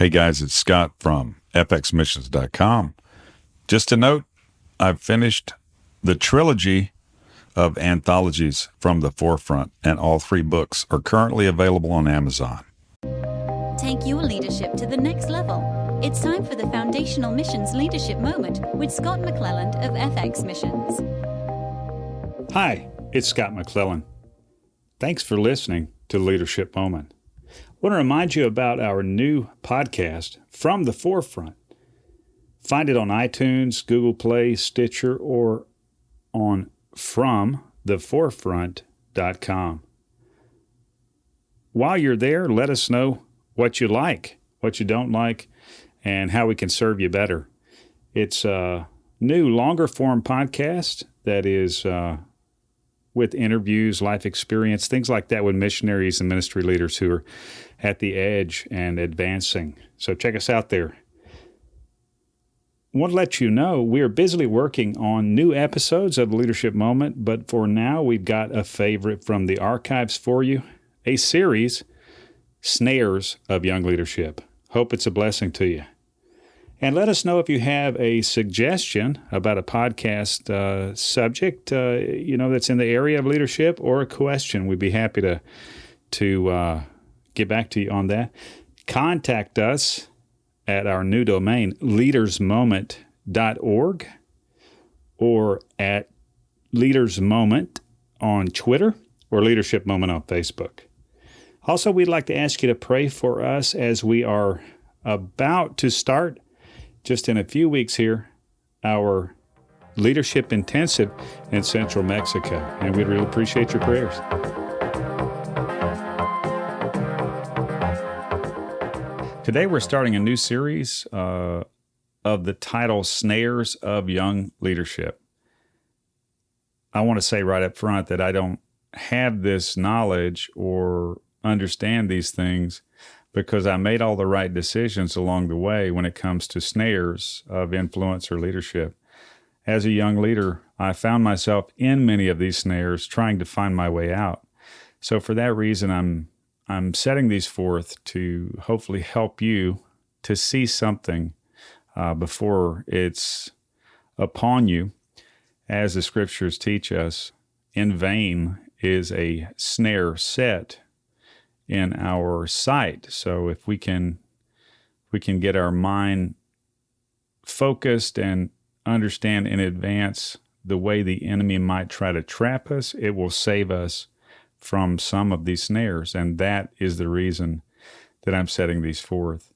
Hey guys, it's Scott from fxmissions.com. Just a note, I've finished the trilogy of anthologies from the forefront, and all 3 books are currently available on Amazon. Take your leadership to the next level. It's time for the Foundational Missions Leadership Moment with Scott McClelland of FX Missions. Hi, it's Scott McClelland. Thanks for listening to Leadership Moment. I want to remind you about our new podcast, From the Forefront. Find it on iTunes, Google Play, Stitcher, or on FromTheForefront.com. While you're there, let us know what you like, what you don't like, and how we can serve you better. It's a new, longer form podcast that is with interviews, life experience, things like that with missionaries and ministry leaders who are at the edge and advancing. So check us out there. I want to let you know we are busily working on new episodes of the Leadership Moment, but for now we've got a favorite from the archives for you, a series, Snares of Young Leadership. Hope it's a blessing to you. And let us know if you have a suggestion about a podcast subject, that's in the area of leadership, or a question. We'd be happy to get back to you on that. Contact us at our new domain, leadersmoment.org, or at leadersmoment on Twitter, or Leadership Moment on Facebook. Also, we'd like to ask you to pray for us as we are about to start, just in a few weeks here, our Leadership Intensive in Central Mexico. And we'd really appreciate your prayers. Today we're starting a new series of the title, Snares of Young Leadership. I want to say right up front that I don't have this knowledge or understand these things because I made all the right decisions along the way when it comes to snares of influence or leadership. As a young leader, I found myself in many of these snares trying to find my way out. So for that reason, I'm setting these forth to hopefully help you to see something before it's upon you. As the scriptures teach us, in vain is a snare set in our sight. So if we can get our mind focused and understand in advance the way the enemy might try to trap us, it will save us from some of these snares. And that is the reason that I'm setting these forth.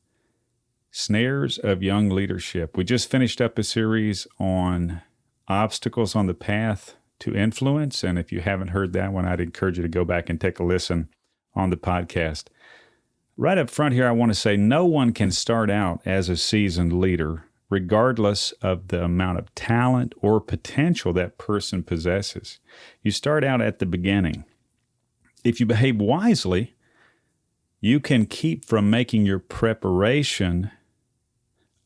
Snares of Young Leadership. We just finished up a series on obstacles on the path to influence. And if you haven't heard that one, I'd encourage you to go back and take a listen on the podcast. Right up front here, I want to say no one can start out as a seasoned leader, regardless of the amount of talent or potential that person possesses. You start out at the beginning. If you behave wisely, you can keep from making your preparation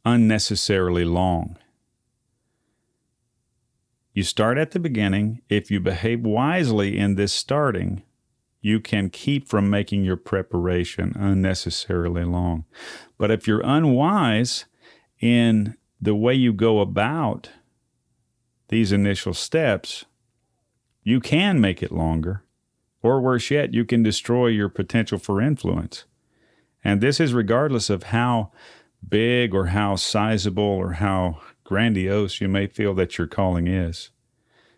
unnecessarily long. You start at the beginning. If you behave wisely in this starting, you can keep from making your preparation unnecessarily long. But if you're unwise in the way you go about these initial steps, you can make it longer, or worse yet, you can destroy your potential for influence. And this is regardless of how big or how sizable or how grandiose you may feel that your calling is.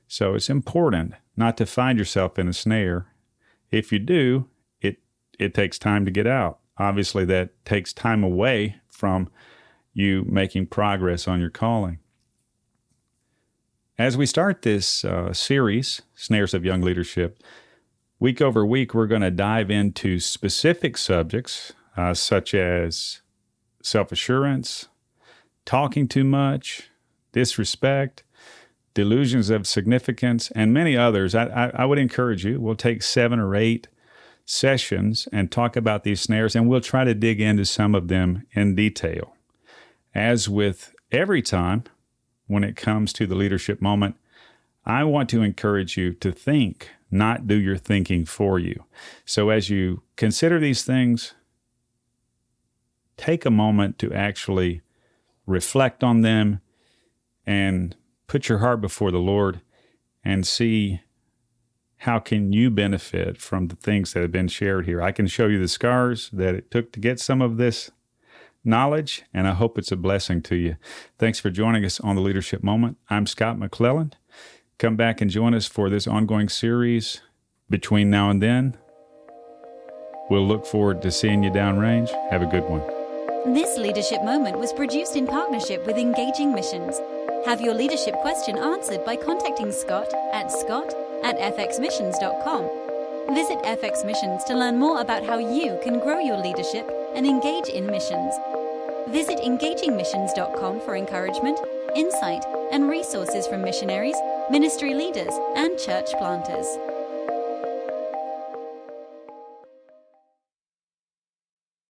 So it's important not to find yourself in a snare. If you do, it takes time to get out. Obviously, that takes time away from you making progress on your calling. As we start this series, Snares of Young Leadership, week over week, we're going to dive into specific subjects such as self-assurance, talking too much, disrespect, delusions of significance, and many others. I would encourage you, we'll take 7 or 8 sessions and talk about these snares, and we'll try to dig into some of them in detail. As with every time when it comes to the leadership moment, I want to encourage you to think, not do your thinking for you. So as you consider these things, take a moment to actually reflect on them and put your heart before the Lord and see how can you benefit from the things that have been shared here. I can show you the scars that it took to get some of this knowledge, and I hope it's a blessing to you. Thanks for joining us on the Leadership Moment. I'm Scott McClelland. Come back and join us for this ongoing series. Between now and then, we'll look forward to seeing you downrange. Have a good one. This Leadership Moment was produced in partnership with Engaging Missions. Have your leadership question answered by contacting Scott at fxmissions.com. Visit FX Missions to learn more about how you can grow your leadership and engage in missions. Visit engagingmissions.com for encouragement, insight, and resources from missionaries, ministry leaders, and church planters.